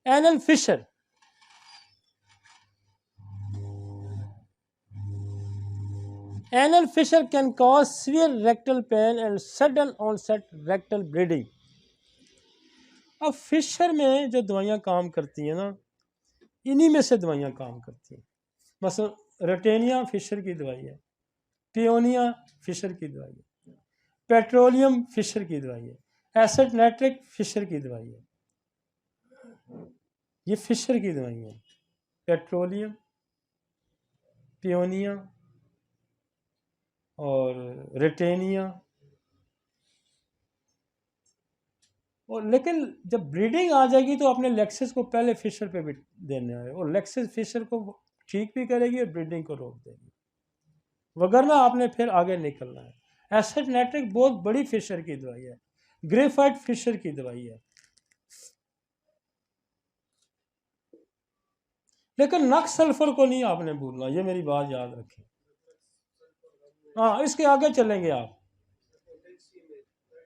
Anal fissure, anal fissure can cause severe rectal pain and sudden onset rectal bleeding. अब Fisher में जो दवाइयाँ काम करती हैं ना, इन्हीं में से दवाइयाँ काम करती हैं। मसलन रेटेनिया फिशर की दवाई है, पियोनिया फिशर की दवाई है, पेट्रोलियम फिशर की दवाई है, एसिड नाइट्रिक फिशर की दवाई है। ये फिशर की दवाई है, पेट्रोलियम, पियोनिया और रेटेनिया। और लेकिन जब ब्लीडिंग आ जाएगी तो अपने लेक्सिस को पहले फिशर पे भी देना है, और लेक्सिस फिशर को ठीक भी करेगी और ब्लीडिंग को रोक देगी, वगरना आपने फिर आगे निकलना है। एसिड नाइट्रिक बहुत बड़ी फिशर की दवाई है, ग्रेफाइट फिशर की दवाई है। लेकिन नक्स सल्फर को नहीं आपने भूलना, ये मेरी बात याद रखें। हाँ, इसके आगे चलेंगे आप।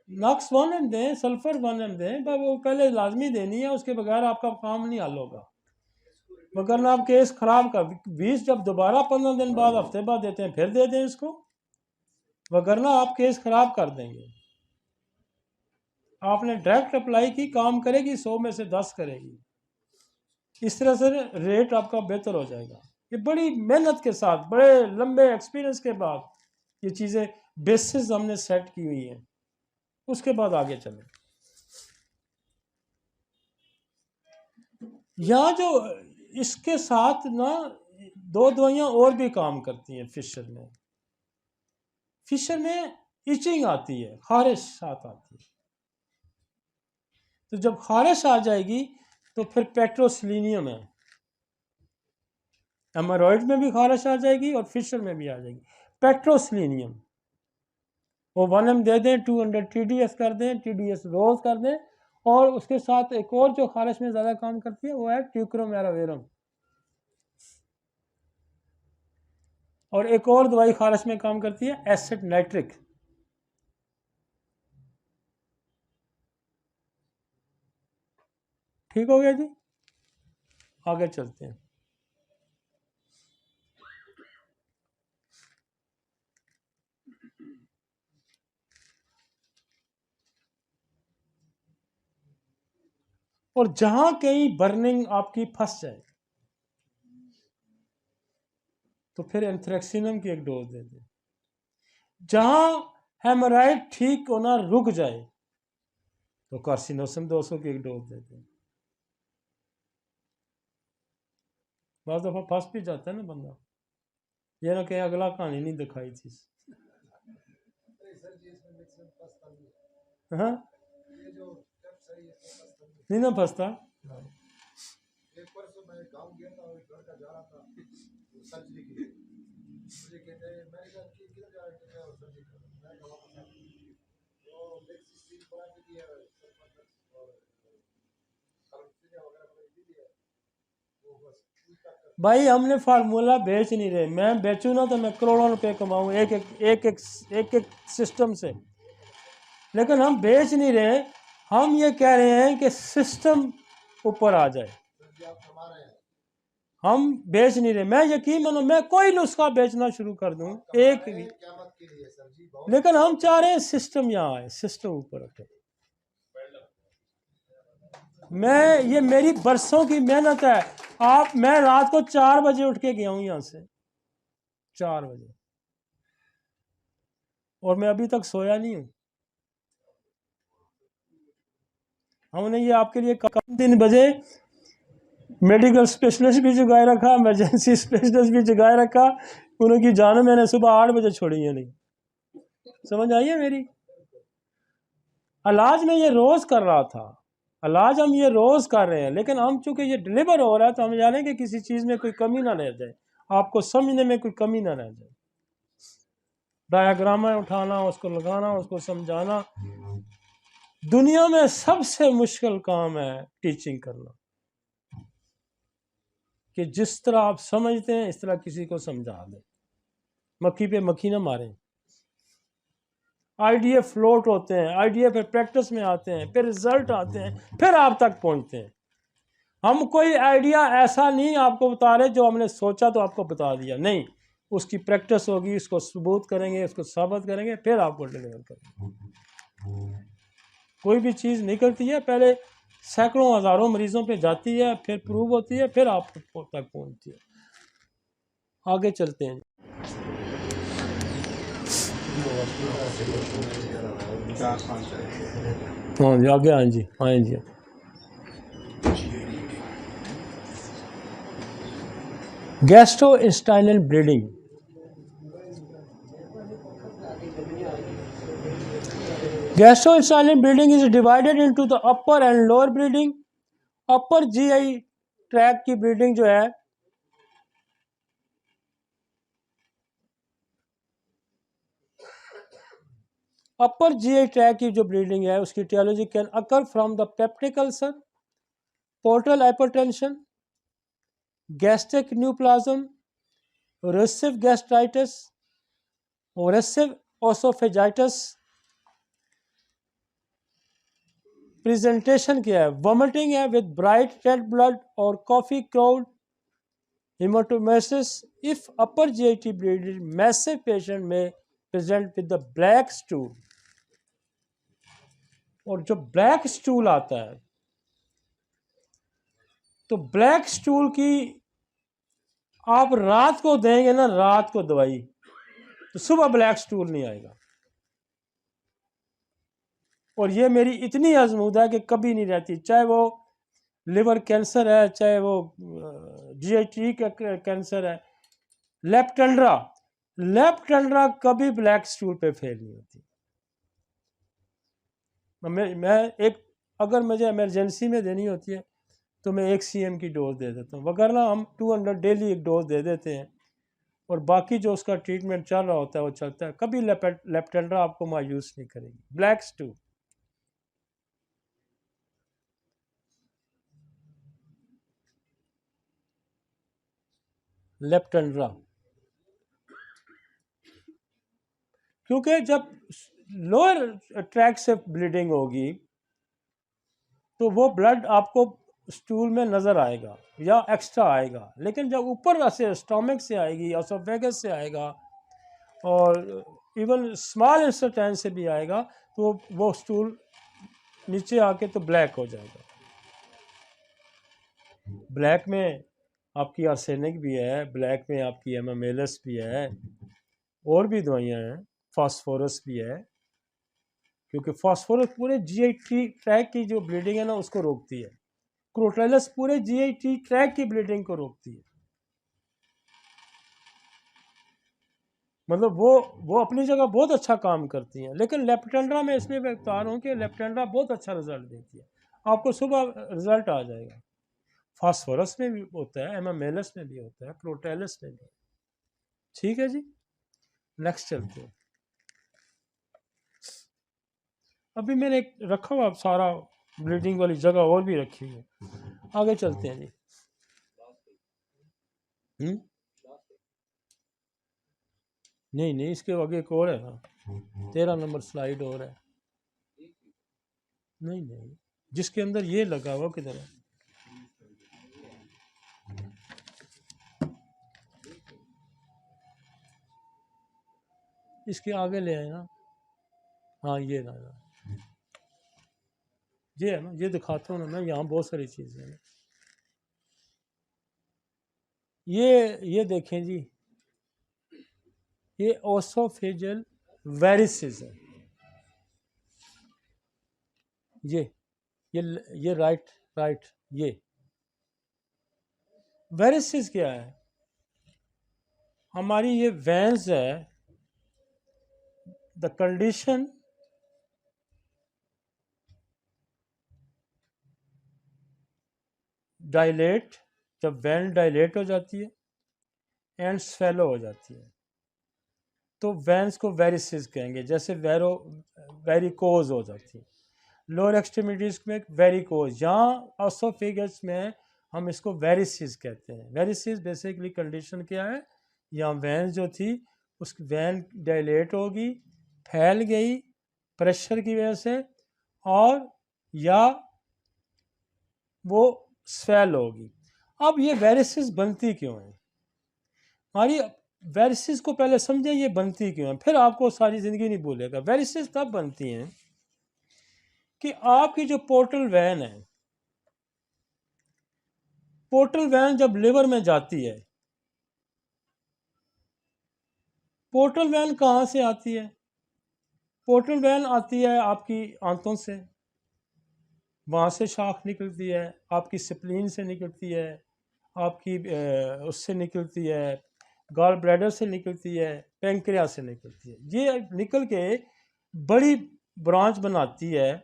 नक्स 1 दें, सल्फर 1 दें, पर वो पहले लाजमी देनी है, उसके बगैर आपका काम नहीं हल होगा। मगर ना आप केस खराब कर 20 जब दोबारा 15 दिन बाद हफ्ते बाद देते हैं फिर दे दें इसको, वगरना आप केस खराब कर देंगे। आपने डायरेक्ट अप्लाई की, काम करेगी, 100 में से 10 करेगी। इस तरह से रेट आपका बेहतर हो जाएगा। ये बड़ी मेहनत के साथ, बड़े लंबे एक्सपीरियंस के बाद ये चीज़ें बेसिस हमने सेट की हुई हैं। उसके बाद आगे चलें। यहाँ जो इसके साथ ना 2 दवाइयाँ और भी काम करती हैं फिशर में। फिशर में इचिंग आती है, खारिश साथ आती है। तो जब खारिश आ जाएगी तो फिर पेट्रोसिलिनियम है, हेमोरॉइड में भी खारिश आ जाएगी और फिशर में भी आ जाएगी। पेट्रोसिलिनियम वो 1 दे दें, 200 TDS कर दें, TDS रोज कर दें, और उसके साथ एक और जो खारिश में ज़्यादा काम करती है वो है ट्यूक्रोमेरावेरम, और एक और दवाई खारिश में काम करती है एसिड नाइट्रिक। ठीक हो गया जी, आगे चलते हैं। और जहां कहीं बर्निंग आपकी फंस जाए तो फिर एंथ्रेक्सिनम की एक डोज दे दें। जहां हेमोराइड ठीक होना रुक जाए तो कार्सिनोसम 200 की एक डोज दे दें। बहुत दफ़ा फंस भी जाता है ना बंदा, ये ना कहीं अगला कहानी नहीं दिखाई थी। हाँ, नहीं ना फंसता। भाई हमने फार्मूला बेच नहीं रहे, मैं बेचूँ ना तो मैं करोड़ों रुपए कमाऊँ एक सिस्टम से, लेकिन हम बेच नहीं रहे। हम ये कह रहे हैं कि सिस्टम ऊपर आ जाए। हम बेच नहीं रहे, मैं यकीन मानो मैं कोई नुस्खा बेचना शुरू कर दूं एक भी, लेकिन हम चाह रहे हैं सिस्टम यहाँ आए, सिस्टम ऊपर उठे। मैं ये मेरी बरसों की मेहनत है। मैं रात को 4 बजे उठ के गया हूं यहाँ से, 4 बजे, और मैं अभी तक सोया नहीं हूं। हमने ये आपके लिए कम 3 बजे मेडिकल स्पेशलिस्ट भी जगाए रखा, इमरजेंसी स्पेशलिस्ट भी जगाए रखा, उनकी जान मैंने सुबह 8 बजे छोड़ी है नहीं। समझ आई है मेरी? इलाज में ये रोज कर रहा था, इलाज हम ये रोज कर रहे हैं, लेकिन हम चूंकि ये डिलीवर हो रहा है तो हम जाने कि किसी चीज में कोई कमी ना रह जाए, आपको समझने में कोई कमी ना रह जाए। डायग्राम उठाना, उसको लगाना, उसको समझाना, दुनिया में सबसे मुश्किल काम है टीचिंग करना, कि जिस तरह आप समझते हैं इस तरह किसी को समझा दें, मक्खी पे मक्खी ना मारें। आइडिया फ्लोट होते हैं, आइडिया फिर प्रैक्टिस में आते हैं, फिर रिजल्ट आते हैं, फिर आप तक पहुंचते हैं। हम कोई आइडिया ऐसा नहीं आपको बता रहे जो हमने सोचा तो आपको बता दिया, नहीं, उसकी प्रैक्टिस होगी, इसको सबूत करेंगे, इसको साबित करेंगे, फिर आपको डिलीवर करेंगे। कोई भी चीज़ निकलती है पहले सैकड़ों हज़ारों मरीजों पे जाती है, फिर प्रूव होती है, फिर आप तक पहुंचती है। आगे चलते हैं। हाँ जी, आगे, हाँ जी, हाँ जी। Gastrointestinal bleeding. Gastrointestinal bleeding is divided into the upper and lower bleeding. Upper GI tract की ब्लीडिंग जो है, अपर जीआई ट्रैक की जो ब्लीडिंग है उसकी etiology can occur from the peptic ulcer, portal hypertension, gastric neoplasm, erosive gastritis, erosive oesophagitis. Presentation क्या है? Vomiting है विद ब्राइट रेड ब्लड और coffee ground, hematemesis. If upper GIT bleeded, massive patient में present with the black stool. और जो black stool आता है, तो ब्लैक स्टूल की आप रात को देंगे ना, रात को दवाई, तो सुबह ब्लैक स्टूल नहीं आएगा। और ये मेरी इतनी आजमूदा है कि कभी नहीं रहती, चाहे वो लिवर कैंसर है, चाहे वो जीआईटी का कैंसर है, लेप्टेंड्रा, लेप्टेंड्रा कभी ब्लैक स्टूल पे फेल नहीं होती। मैं एक, अगर मुझे इमरजेंसी में देनी होती है तो मैं 1 CM की डोज दे देता हूँ, वगरना हम 200 डेली एक डोज दे देते हैं, और बाकी जो उसका ट्रीटमेंट चल रहा होता है वो चलता है। कभी लेप्टेंड्रा आपको मायूस नहीं करेगी। ब्लैक स्टूल, लेप्टेंड्रा, क्योंकि जब लोअर ट्रैक से ब्लीडिंग होगी तो वो ब्लड आपको स्टूल में नज़र आएगा या एक्स्ट्रा आएगा, लेकिन जब ऊपर से स्टोमक से आएगी, एसोफेगस से आएगा, और इवन स्मॉल इंटेस्टाइन से भी आएगा, तो वो स्टूल नीचे आके तो ब्लैक हो जाएगा। ब्लैक में आपकी आर्सेनिक भी है, ब्लैक में आपकी एमामेलस भी है, और भी दवाइयाँ हैं, फास्फोरस भी है, क्योंकि फास्फोरस पूरे जीआईटी ट्रैक की जो ब्लीडिंग है ना उसको रोकती है। क्रोटेलस पूरे जीआईटी ट्रैक की ब्लीडिंग को रोकती है। मतलब वो अपनी जगह बहुत अच्छा काम करती हैं, लेकिन लेप्टेंड्रा में इसलिए मैं बता रहा हूँ कि लेप्टेंड्रा बहुत अच्छा रिजल्ट देती है, आपको सुबह रिजल्ट आ जाएगा। फास्फोरस में भी होता है, एमामेलस में भी होता है, क्रोटेलस में भी। ठीक है जी, नेक्स्ट चलते हैं। अभी मैंने एक रखा हुआ सारा ब्लीडिंग वाली जगह और भी रखी है, आगे चलते हैं जी। नहीं नहीं, इसके आगे एक और है ना, 13 नंबर स्लाइड और है। नहीं नहीं, जिसके अंदर ये लगा हुआ किधर है? इसके आगे ले आए ना, हाँ ये ना, ये है ना, ये दिखाता हूँ ना मैं, यहाँ बहुत सारी चीज़ें हैं। ये देखें जी, ये ओसोफेजल वेरिसेस है। ये राइट, ये वेरिसेस क्या है? हमारी ये वेंस है, द कंडीशन डायलेट, जब वेन डायलेट हो जाती है एंड स्वेलो हो जाती है, तो वेंस को वेरिसेस कहेंगे। जैसे वेरिकोज हो जाती है, लोअर एक्सट्रीमिटीज में वेरिकोज, यहाँ ओसोफेगस में हम इसको वेरिसिस कहते हैं। वेरिसिस बेसिकली कंडीशन क्या है, यहाँ वैन जो थी उसकी वैन डायलेट होगी, फैल गई प्रेशर की वजह से, और या वो स्वेल होगी। अब ये वेरिसेस बनती क्यों है? हमारी वेरिसेस को पहले समझें, ये बनती क्यों है, फिर आपको सारी ज़िंदगी नहीं भूलेगा। वेरिसेस तब बनती हैं कि आपकी जो पोर्टल वैन है, पोर्टल वैन जब लिवर में जाती है, पोर्टल वैन कहाँ से आती है? पोर्टल वैन आती है आपकी आंतों से, वहाँ से शाख निकलती है, आपकी स्प्लीन से निकलती है, आपकी उससे निकलती है, गॉल ब्लैडर से निकलती है, पेंक्रियास से निकलती है। ये निकल के बड़ी ब्रांच बनाती है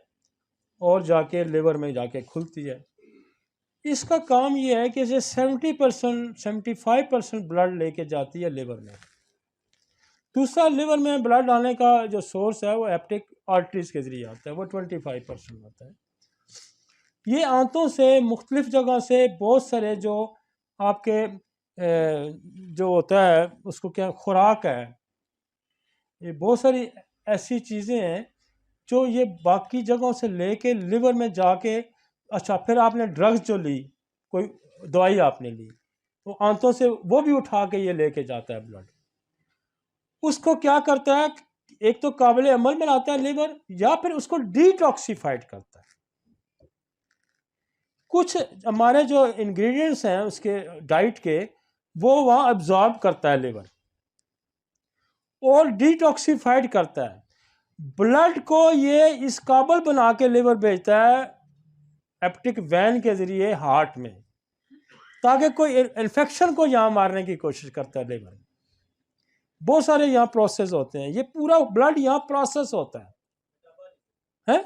और जाके लिवर में जाके खुलती है। इसका काम ये है कि इसे 70% 75% ब्लड लेके जाती है लिवर में। दूसरा, लिवर में ब्लड आने का जो सोर्स है वो हेपेटिक आर्टरीज के जरिए आता है, वो 25% होता है। ये आंतों से मुख्तलिफ जगह से बहुत सारे जो आपके जो होता है उसको क्या खुराक है, ये बहुत सारी ऐसी चीज़ें हैं जो ये बाकी जगहों से लेके लिवर में जाके, अच्छा फिर आपने ड्रग्स जो ली, कोई दवाई आपने ली, तो आंतों से वो भी उठा के ये लेके जाता है ब्लड। उसको क्या करता है, एक तो काबिल अमल बनाता है लिवर, या फिर उसको डिटॉक्सिफाइड करता है। कुछ हमारे जो इंग्रेडिएंट्स हैं उसके डाइट के, वो वहाँ अब्जॉर्ब करता है लिवर और डिटॉक्सिफाइड करता है। ब्लड को ये इस काबिल बना के लिवर भेजता है हेपेटिक वैन के जरिए हार्ट में, ताकि कोई इन्फेक्शन को यहाँ मारने की कोशिश करता है लिवर। बहुत सारे यहाँ प्रोसेस होते हैं, ये पूरा ब्लड यहाँ प्रोसेस होता है?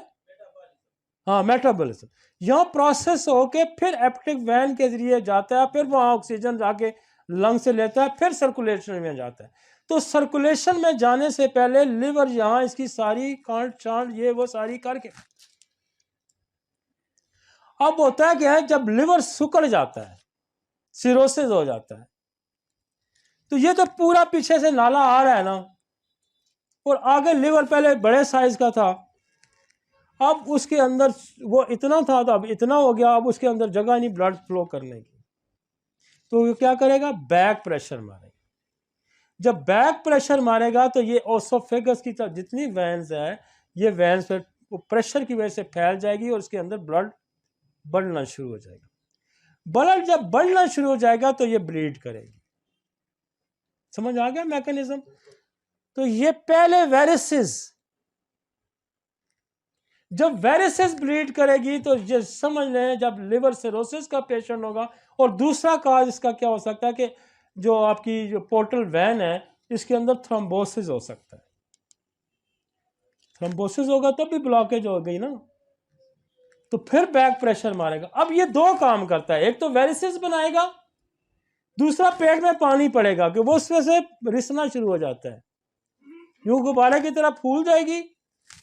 हाँ, मेटाबॉलिज्म यहाँ प्रोसेस होके फिर हेपेटिक वैन के जरिए जाता है, फिर वहाँ ऑक्सीजन जाके लंग से लेता है, फिर सर्कुलेशन में जाता है। तो सर्कुलेशन में जाने से पहले लिवर यहाँ इसकी सारी कांट चांट ये वो सारी करके, अब होता है क्या है, जब लिवर सुकड़ जाता है, सिरोसिस हो जाता है, तो ये तो पूरा पीछे से नाला आ रहा है ना, और आगे लिवर पहले बड़े साइज का था, अब उसके अंदर वो इतना था तो अब इतना हो गया, अब उसके अंदर जगह नहीं ब्लड फ्लो करने की, तो वो क्या करेगा, बैक प्रेशर मारेगा। जब बैक प्रेशर मारेगा तो ये ओसोफेगस की तरफ जितनी वेन्स है, ये वेन्स पे प्रेशर की वजह से फैल जाएगी और उसके अंदर ब्लड बढ़ना शुरू हो जाएगा। ब्लड जब बढ़ना शुरू हो जाएगा तो ये ब्लीड करेगी। समझ आ गया मैकेनिज्म? तो ये पहले वेरिसेस, जब वेरिसेस ब्लीड करेगी तो ये समझ लें जब लिवर सिरोसिस का पेशेंट होगा। और दूसरा काज इसका क्या हो सकता है कि जो आपकी जो पोर्टल वैन है इसके अंदर थ्रोम्बोसिस हो सकता है। थ्रोम्बोसिस होगा तब भी ब्लॉकेज हो गई ना, तो फिर बैक प्रेशर मारेगा। अब ये दो काम करता है, एक तो वेरिसेस बनाएगा, दूसरा पेट में पानी पड़ेगा कि वो उसमें से रिसना शुरू हो जाता है, यूं गुब्बारे की तरह फूल जाएगी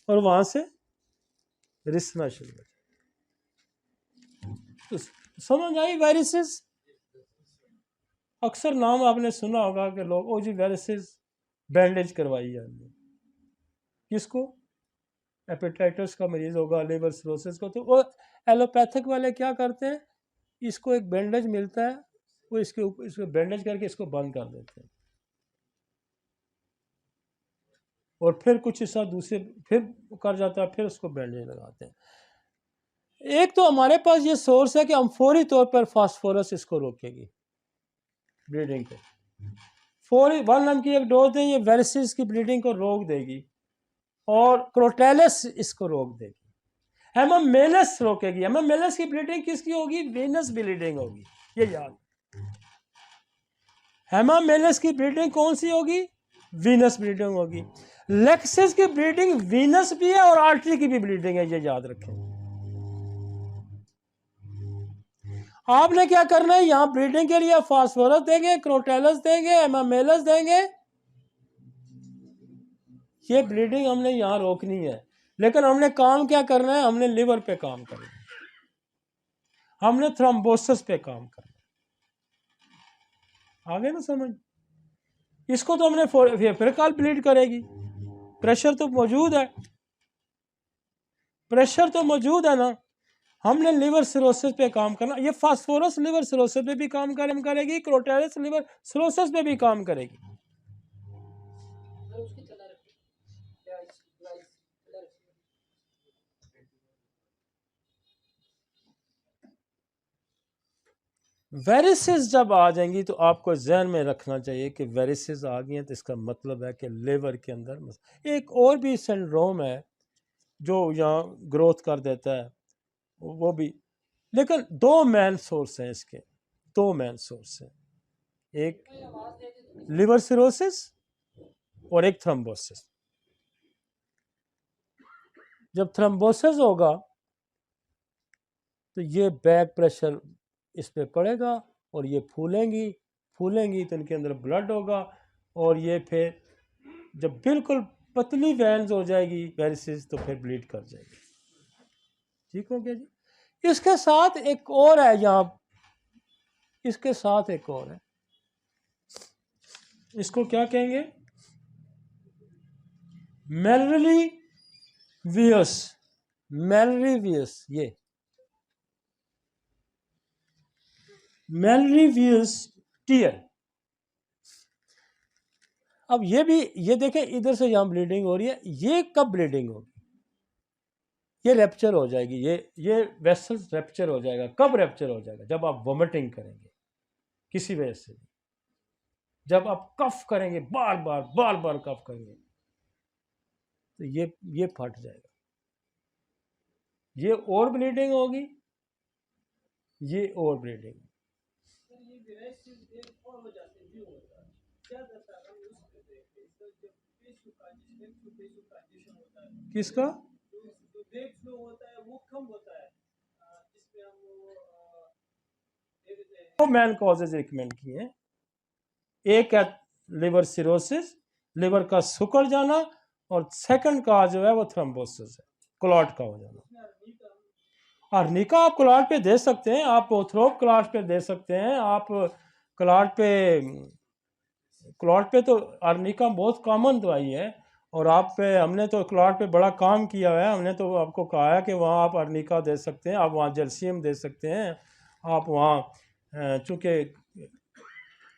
और वहां से रिसना शुरू हो जाएगा। तो समझ आई वेरिसेस? अक्सर नाम आपने सुना होगा कि लोग ओ जी वेरिसेस बैंडेज करवाई जाती, किसको? हेपेटाइटिस का मरीज होगा, लिवर सिरोसिस को, तो वो एलोपैथिक वाले क्या करते हैं, इसको एक बैंडेज मिलता है, वो इसके ऊपर इसको बैंडेज करके इसको बंद कर देते हैं और फिर कुछ हिस्सा दूसरे फिर कर जाता है, फिर उसको बैंडेज लगाते हैं। एक तो हमारे पास ये सोर्स है कि हम फौरी तौर पर फास्फोरस इसको रोकेगी ब्लीडिंग को, फौरी 1 mg की एक डोज दें, ये वेरिसेस की ब्लीडिंग को रोक देगी और क्रोटेलस इसको रोक देगी। हेमामेलस रोकेगी। हेमामेलस की ब्लीडिंग किसकी होगी? वेनस ब्लीडिंग होगी, ये याद। हेमामेलस की ब्लीडिंग कौन सी होगी? वीनस ब्लीडिंग होगी। लेक्सिस की ब्लीडिंग वीनस भी है और आर्टरी की भी ब्लीडिंग है, ये याद रखें। आपने क्या करना है, यहां ब्लीडिंग के लिए फास्फोरस देंगे, क्रोटेलस देंगे, हेमामेलस देंगे, ये ब्लीडिंग हमने यहां रोकनी है। लेकिन हमने काम क्या करना है, हमने लिवर पे काम करना है, हमने थ्रोम्बोसिस पे काम करना है। आगे ना समझ? इसको तो हमने फिर कल ब्लीड करेगी, प्रेशर तो मौजूद है, प्रेशर तो मौजूद है ना। हमने लिवर सिरोसिस पे काम करना, ये फास्फोरस लिवर सिरोसिस पे भी काम करेगी, क्रोटेरिस लिवर सिरोसिस पे भी काम करेगी। वेरिसेस जब आ जाएंगी तो आपको जहन में रखना चाहिए कि वेरिसेस आ गई हैं तो इसका मतलब है कि लिवर के अंदर एक और भी सिंड्रोम है जो यहाँ ग्रोथ कर देता है, वो भी, लेकिन दो मेन सोर्स हैं इसके, दो मेन सोर्स हैं, एक लिवर सिरोसिस और एक थ्रोम्बोसिस। जब थ्रोम्बोसिस होगा तो ये बैक प्रेशर इस पे पड़ेगा और ये फूलेंगी तो इनके अंदर ब्लड होगा, और ये फिर जब बिल्कुल पतली वेन्स हो जाएगी वेरिसेस तो फिर ब्लीड कर जाएगी। ठीक हो गया जी। इसके साथ एक और है यहाँ, इसके साथ एक और है, इसको क्या कहेंगे, मेलरी वियस, ये मेलरीवियस टीयर। अब ये भी, ये देखें इधर से यहाँ ब्लीडिंग हो रही है, ये कब ब्लीडिंग होगी, ये रैप्चर हो जाएगी, ये वेसल्स रैप्चर हो जाएगा। कब रैप्चर हो जाएगा, जब आप वोमिटिंग करेंगे किसी वजह से, जब आप कफ करेंगे, बार बार कफ करेंगे तो ये फट जाएगा, ये और ब्लीडिंग होगी, ये और ब्लीडिंग। किसका वो कम होता है, दो मेन कॉजेज रिकमेंड किए हैं, एक है लिवर सिरोसिस, लिवर का सुकड़ जाना, और सेकंड काज जो है वो थ्रोम्बोसिस है, क्लॉट का हो जाना। अर्निका आप क्लॉट पे दे सकते हैं, आप ओथ्रोप क्लॉट पे दे सकते हैं, आप क्लॉट पे तो अर्निका बहुत कॉमन दवाई है, और आप पे हमने तो क्लॉट पे बड़ा काम किया हुआ है, हमने तो आपको कहा है कि वहाँ आप अर्निका दे सकते हैं, आप वहाँ जल्सियम दे सकते हैं, आप वहाँ चूँकि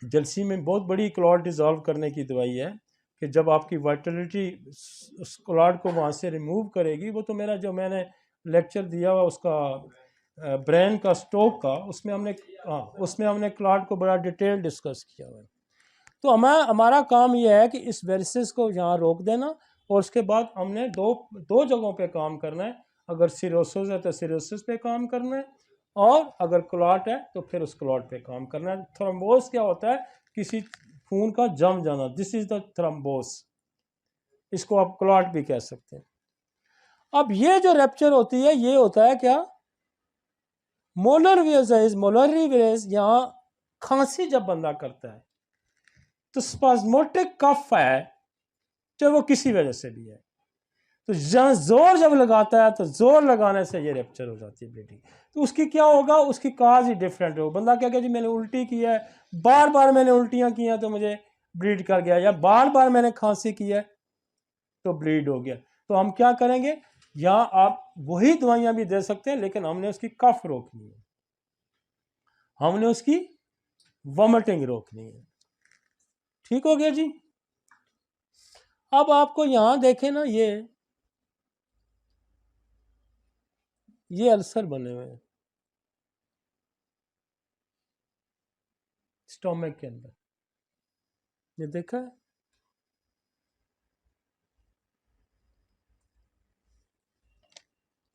जलसी में बहुत बड़ी क्लॉट डिज़ोल्व करने की दवाई है कि जब आपकी वाइटलिटी उस क्लॉट को वहाँ से रिमूव करेगी, वो तो मेरा जो मैंने लेक्चर दिया हुआ उसका ब्रेन का स्ट्रोक का, उसमें हमने क्लॉट को बड़ा डिटेल डिस्कस किया हुआ है। तो हमारा काम यह है कि इस वेरिसेस को यहाँ रोक देना, और उसके बाद हमने दो जगहों पे काम करना है, अगर सिरोसिस है तो सिरोसिस पे काम करना है, और अगर क्लॉट है तो फिर उस क्लॉट पे काम करना है। थ्रोम्बोस क्या होता है, किसी खून का जम जाना, दिस इज द थ्रोम्बोस, इसको आप क्लॉट भी कह सकते हैं। अब ये जो रैप्चर होती है ये होता है क्या, मोलर वेज, मोलरी वेज, यहाँ खांसी जब बंदा करता है तो स्पाज्मोटिक कफ है, चाहे वो किसी वजह से भी है, तो जोर जब लगाता है तो जोर लगाने से ये रैप्चर हो जाती है ब्लीडिंग। तो उसकी क्या होगा, उसकी काज ही डिफरेंट हो, बंदा क्या कहे जी मैंने उल्टी की है, बार बार मैंने उल्टियां की हैं तो मुझे ब्लीड कर गया, या बार बार मैंने खांसी की है तो ब्लीड हो गया। तो हम क्या करेंगे, या आप वही दवाइयां भी दे सकते हैं, लेकिन हमने उसकी कफ रोकनी है, हमने उसकी वॉमिटिंग रोकनी है। ठीक हो गया जी। अब आपको यहां देखें ना, ये अल्सर बने हुए हैं स्टोमक के अंदर, ये देखा है,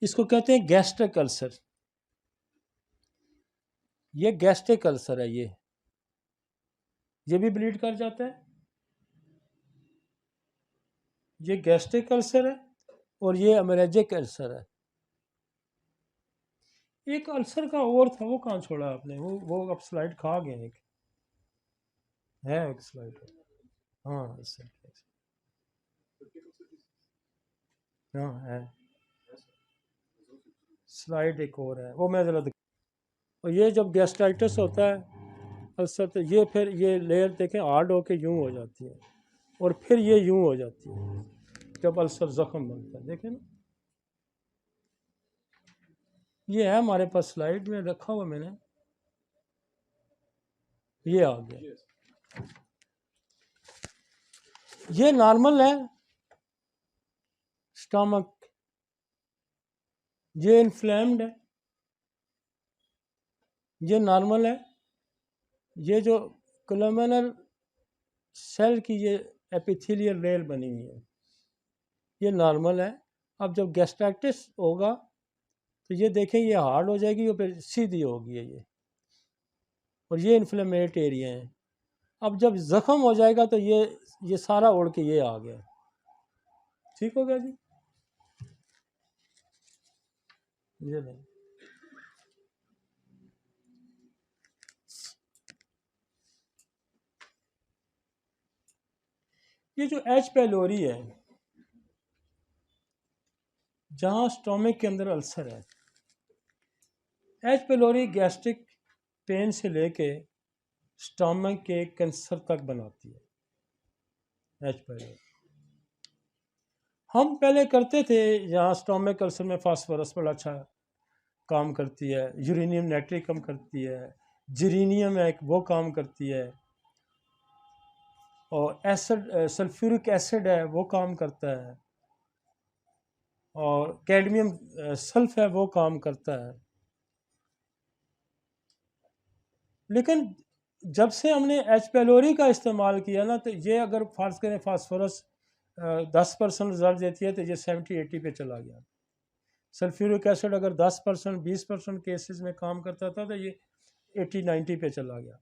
इसको कहते हैं गैस्ट्रिक अल्सर, ये गैस्ट्रिक अल्सर है, ये भी ब्लीड कर जाता है, ये गैस्ट्रिक अल्सर है, और ये हेमोरेजिक अल्सर है। एक अल्सर का और था, वो कहाँ छोड़ा आपने, वो अब स्लाइड खा गए, एक है एक स्लाइड, हाँ अल्सर, हाँ है स्लाइड एक और है, वो मैं ज़रा और ये जब गैस्ट्राइटिस होता है अल्सर, तो ये फिर ये लेयर देखें हार्ड होके यूं हो जाती है, और फिर ये यूं हो जाती है जब अल्सर ज़ख्म बनता है, देखें ना, ये है हमारे पास स्लाइड में रखा हुआ मैंने, ये आ गया। ये नॉर्मल है स्टमक, ये इन्फ्लेम्ड है, ये नॉर्मल है। ये जो कोलुमिनर सेल की ये एपिथेलियल रेल बनी हुई है, ये नॉर्मल है। अब जब गैस्ट्राइटिस होगा तो ये देखें ये हार्ड हो जाएगी और फिर सीधी होगी ये, और ये इन्फ्लेमेट एरिया है। अब जब ज़ख़म हो जाएगा तो ये सारा उड़ के ये आ गया, ठीक हो गया जी। ये नहीं, ये जो एच पेलोरी है, जहाँ स्टोमिक के अंदर अल्सर है, एच पेलोरी गैस्ट्रिक पेन से लेके स्टोमिक के कैंसर तक बनाती है एच पेलोरी। हम पहले करते थे, यहाँ स्टोमिक अल्सर में फास्फोरस बड़ा अच्छा काम करती है, यूरेनियम नाइट्रेट कम करती है, जेरेनियम है वो काम करती है, और एसिड सल्फ्यूरिक एसिड है वो काम करता है, और कैडमियम सल्फ है वो काम करता है। लेकिन जब से हमने एच पेलोरी का इस्तेमाल किया ना, तो ये अगर फर्ज करें फास्फोरस 10% रिजल्ट देती है तो ये 70-80 पे चला गया। सल्फ्यूरिक एसिड अगर 10% 20% केसेस में काम करता था तो ये 80-90 पे चला गया।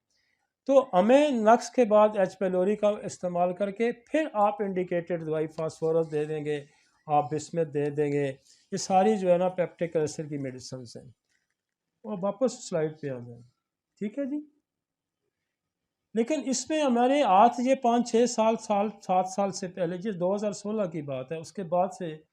तो हमें नक्स के बाद एच पेलोरी का इस्तेमाल करके फिर आप इंडिकेटेड दवाई फास्फोरस दे देंगे, आप बिस्मिथ दे देंगे, ये सारी जो है ना पेप्टिक अल्सर की मेडिसिन हैं। और वापस स्लाइड पे आ जाए, ठीक है जी। लेकिन इसमें हमारे आज ये 5-6 साल 7 साल से पहले, ये 2016 की बात है, उसके बाद से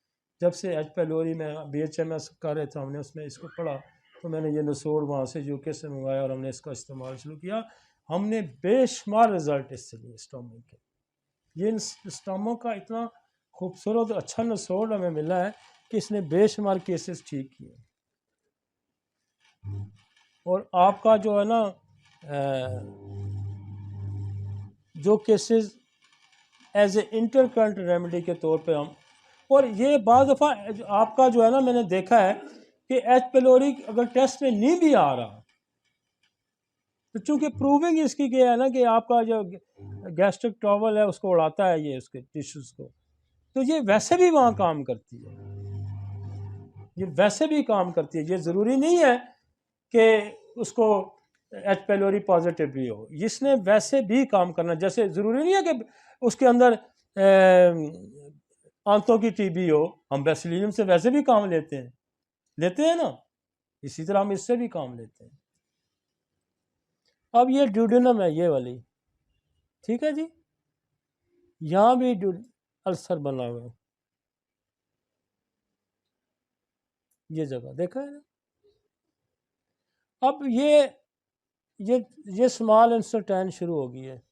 जब से एच पेलोरी में BHMS कर रहे थे, हमने उसमें इसको पढ़ा, तो मैंने ये नसोड़ वहाँ से UK से मंगाया और हमने इसका इस्तेमाल शुरू किया। हमने बेशुमार रिज़ल्ट इससे लिए स्टोमिक के। ये स्टोमिक का इतना खूबसूरत अच्छा नसोड़ हमें मिला है कि इसने बेशुमार केसेस ठीक किए। और आपका जो है ना जो cases as a intercurrent remedy के तौर पे हम, और ये बाज़ दफ़ा आपका जो है ना मैंने देखा है कि एच पेलोरी अगर टेस्ट में नहीं भी आ रहा तो चूंकि प्रूविंग इसकी क्या है ना कि आपका जो गैस्ट्रिक ट्रबल है उसको उड़ाता है ये उसके टिश्यूज़ को, तो ये वैसे भी वहाँ काम करती है, ये वैसे भी काम करती है। ये ज़रूरी नहीं है कि उसको एच पेलोरी पॉजिटिव भी हो, इसने वैसे भी काम करना। जैसे ज़रूरी नहीं है कि उसके अंदर आंतों की टीबी हो, हम बेसिलियम से वैसे भी काम लेते हैं ना, इसी तरह हम इससे भी काम लेते हैं। अब ये ड्यूडेनम है ये वाली, ठीक है जी, यहाँ भी अल्सर बना हुआ है, ये जगह देखा है ना। अब ये स्मॉल इंस्टेंट शुरू हो गई है,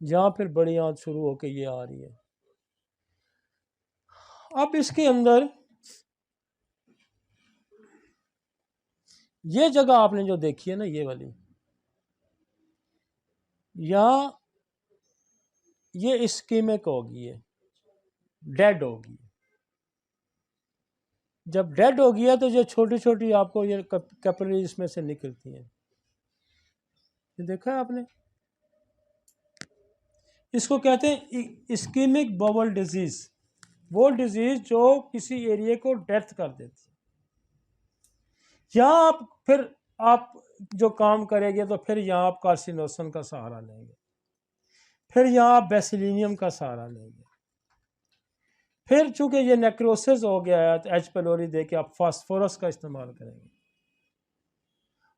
यहाँ फिर बड़ी आंत शुरू होकर ये आ रही है। अब इसके अंदर ये जगह आपने जो देखी है ना ये वाली, यहाँ ये इस्कीमिक होगी, है डेड होगी। जब डेड हो गया तो ये छोटी छोटी आपको ये कैपिलरीज में से निकलती हैं, ये देखा है आपने। इसको कहते हैं इस्कीमिक बबल डिजीज, वो डिजीज जो किसी एरिया को डेथ कर देती है। यहाँ आप जो काम करेंगे तो फिर यहाँ आप कार्सिनोसन का सहारा लेंगे, फिर यहाँ आप बेसिलिनियम का सहारा लेंगे, फिर चूंकि ये नेक्रोसिस हो गया है तो एच पेलोरी दे के आप फास्फोरस का इस्तेमाल करेंगे,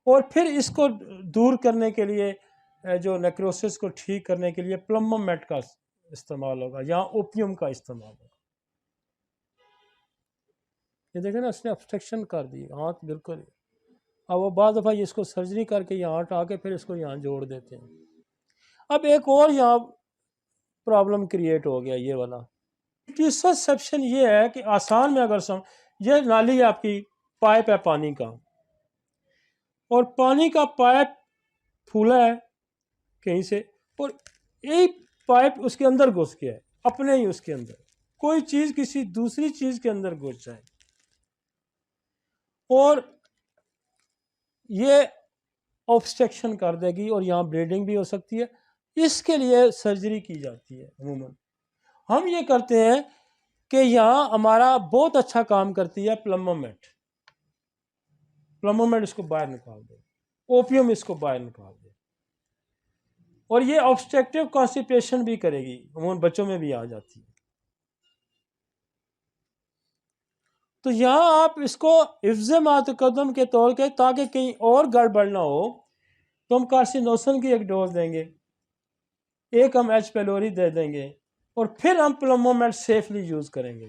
और फिर इसको दूर करने के लिए जो नेक्रोसिस को ठीक करने के लिए प्लम्बोमेट का इस्तेमाल होगा, यहाँ ओपियम का इस्तेमाल होगा। ये देखें ना, उसने ऑब्स्ट्रक्शन कर दी हाथ बिल्कुल। अब वो बाद दफ़ा इसको सर्जरी करके यहाँ हटा के फिर इसको यहाँ जोड़ देते हैं। अब एक और यहाँ प्रॉब्लम क्रिएट हो गया, ये वाला इंटरसेप्शन ये है कि आसान में अगर ये नाली है आपकी, पाइप है पानी का, और पानी का पाइप फूला है कहीं से, और एक पाइप उसके अंदर घुस गया है, अपने ही उसके अंदर कोई चीज किसी दूसरी चीज के अंदर घुस जाए, और ये ऑब्स्ट्रक्शन कर देगी और यहाँ ब्लीडिंग भी हो सकती है। इसके लिए सर्जरी की जाती है अमूमन। हम ये करते हैं कि यहाँ हमारा बहुत अच्छा काम करती है प्लमोमेट। प्लमोमेट इसको बाहर निकाल दे, ओपियम इसको बाहर निकाल दे, और ये ऑब्स्ट्रक्टिव कॉन्स्टिपेशन भी करेगी, अमूमन बच्चों में भी आ जाती है। तो यहाँ आप इसको हिफ्ज़ मातकदम के तौर के, ताकि कहीं और गड़बड़ ना हो, तो हम कार्सिनोसन की एक डोज देंगे, एक हम एच पेलोरी दे देंगे, और फिर हम प्लमोमेट सेफली यूज़ करेंगे,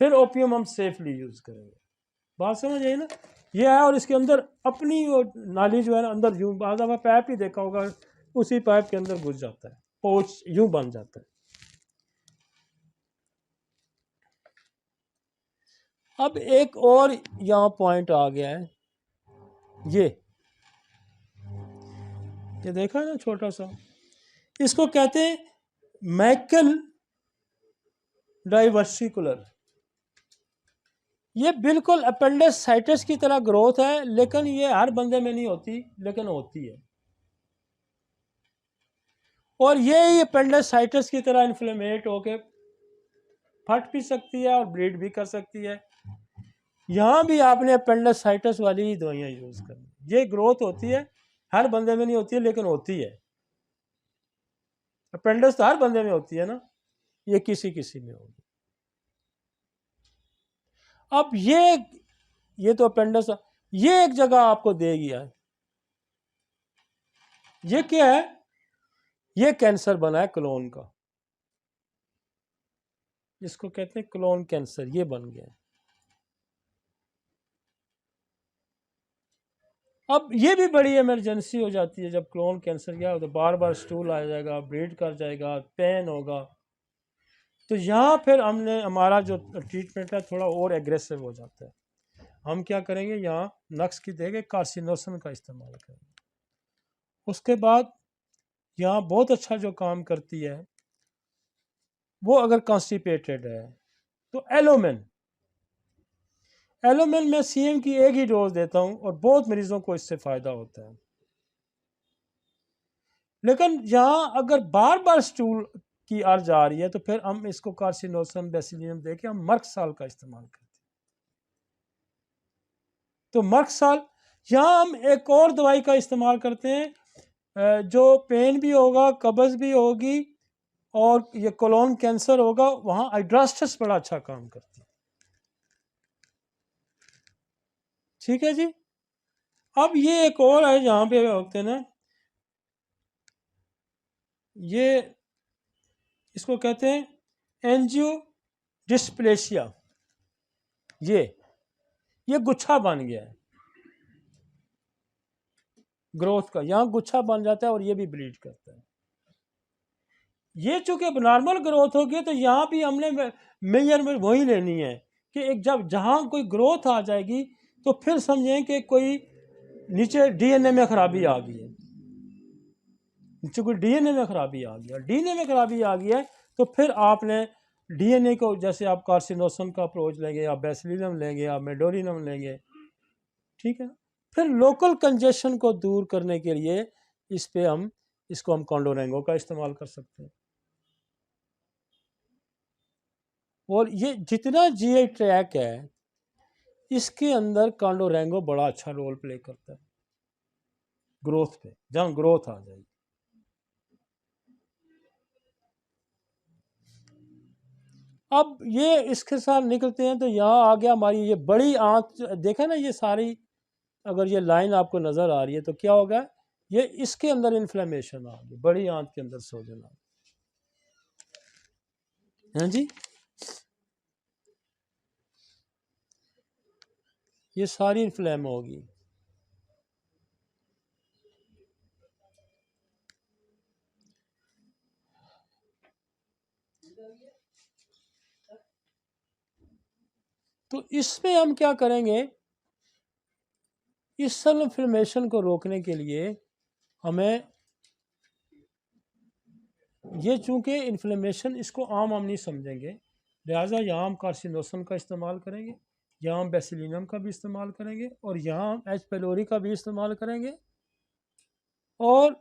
फिर ओपियम हम सेफली यूज़ करेंगे। बात समझ आई ना? ये है, और इसके अंदर अपनी वो नाली जो है ना, अंदर यूं बाद दफ़ा पाइप ही देखा होगा, उसी पाइप के अंदर घुस जाता है, पोच यूं बन जाता है। अब एक और यहाँ पॉइंट आ गया है, ये देखा है ना छोटा सा, इसको कहते हैं मैकल डाइवर्सिकुलर। ये बिल्कुल अपेंडिसाइटिस की तरह ग्रोथ है, लेकिन ये हर बंदे में नहीं होती, लेकिन होती है। और ये अपेंडिसाइटिस की तरह इन्फ्लेमेट होके फट भी सकती है और ब्लीड भी कर सकती है। यहाँ भी आपने अपेंडिसाइटिस वाली ही दवाइयाँ यूज़ करनी। ये ग्रोथ होती है, हर बंदे में नहीं होती है, लेकिन होती है। अपेंडिक्स तो हर बंदे में होती है ना, ये किसी किसी में होगी। अब ये तो अपेंडिक्स, ये एक जगह आपको देगी यार, ये क्या है? ये कैंसर बना है क्लोन का, जिसको कहते हैं क्लोन कैंसर, ये बन गया। अब ये भी बड़ी इमरजेंसी हो जाती है जब क्लोन कैंसर गया, तो बार बार स्टूल आ जाएगा, ब्लीड कर जाएगा, पेन होगा। तो यहाँ फिर हमने हमारा जो ट्रीटमेंट है थोड़ा और एग्रेसिव हो जाता है। हम क्या करेंगे, यहाँ नक्स की देंगे, कार्सिनोसन का इस्तेमाल करेंगे। उसके बाद यहाँ बहुत अच्छा जो काम करती है वो, अगर कॉन्स्टिपेटेड है तो एलोमेन। एलोमेन में सीएम की एक ही डोज देता हूँ और बहुत मरीजों को इससे फ़ायदा होता है। लेकिन यहाँ अगर बार बार स्टूल की अर्ज आ रही है तो फिर हम इसको कार्सिनोसम बेसिलियम देके हम मर्कसाल का इस्तेमाल करते हैं। तो मर्कसाल, यहाँ हम एक और दवाई का इस्तेमाल करते हैं जो पेन भी होगा, कब्ज़ भी होगी, और ये कोलोन कैंसर होगा, वहाँ हाइड्रास्टस बड़ा अच्छा काम करती है। ठीक है जी। अब ये एक और है जहाँ पे होते हैं ना, ये इसको कहते हैं एंजियो डिस्प्लेसिया। ये गुच्छा बन गया है ग्रोथ का, यहाँ गुच्छा बन जाता है और ये भी ब्लीड करता है। ये चूंकि नॉर्मल ग्रोथ होगी तो यहाँ भी हमने मेजरमेंट वही लेनी है कि एक जब जहाँ कोई ग्रोथ आ जाएगी तो फिर समझें कि कोई नीचे डीएनए में खराबी आ गई है। नीचे कोई डीएनए में खराबी आ गया, डीएनए में खराबी आ गई है, तो फिर आपने डीएनए को, जैसे आप कार्सिनोसन का अप्रोच लेंगे, या बेसिलिनम लेंगे, या मेडोरिनम लेंगे, ठीक है। फिर लोकल कंजेशन को दूर करने के लिए इस पे हम कॉन्डोरेंगो का इस्तेमाल कर सकते हैं। और ये जितना जीआई ट्रैक है इसके अंदर कॉन्डोरेंगो बड़ा अच्छा रोल प्ले करता है ग्रोथ पे, जहाँ ग्रोथ आ जाएगी। अब ये इसके साथ निकलते हैं तो यहाँ आ गया हमारी ये बड़ी आंत, देखा ना ये सारी, अगर ये लाइन आपको नज़र आ रही है तो क्या होगा, ये इसके अंदर इन्फ्लेमेशन आ गई, बड़ी आंत के अंदर सोजन आ गई। हाँ जी, ये सारी इन्फ्लेम होगी। तो इसमें हम क्या करेंगे, इस सेल इन्फ्लेमेशन को रोकने के लिए हमें ये, चूँकि इन्फ्लेमेशन इसको आम हम नहीं समझेंगे, लिहाजा यहाँ हम कार्सिनोसन का इस्तेमाल करेंगे, यहाँ हम बेसिलिनम का भी इस्तेमाल करेंगे और यहाँ हम एच पेलोरी का भी इस्तेमाल करेंगे। और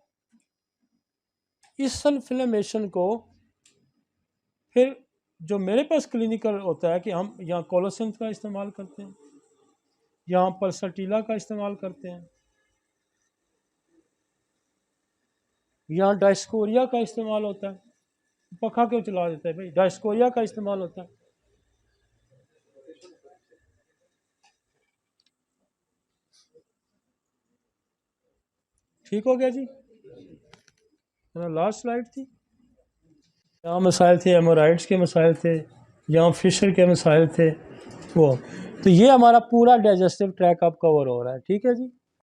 इस इन्फ्लेमेशन को फिर जो मेरे पास क्लिनिकल होता है कि हम यहाँ कोलोसिन का इस्तेमाल करते हैं, यहाँ पल्सटीला का इस्तेमाल करते हैं, यहाँ डायस्कोरिया का इस्तेमाल होता है। पखा क्यों चला देता है भाई, डायस्कोरिया का इस्तेमाल होता है। ठीक हो गया जी, लास्ट स्लाइड थी। यहाँ मसाइल थे, हेमोराइड्स के मसाइल थे, यहाँ फिशर के मसाइल थे वो। तो ये हमारा पूरा डाइजेस्टिव ट्रैक अब कवर हो रहा है। ठीक है जी।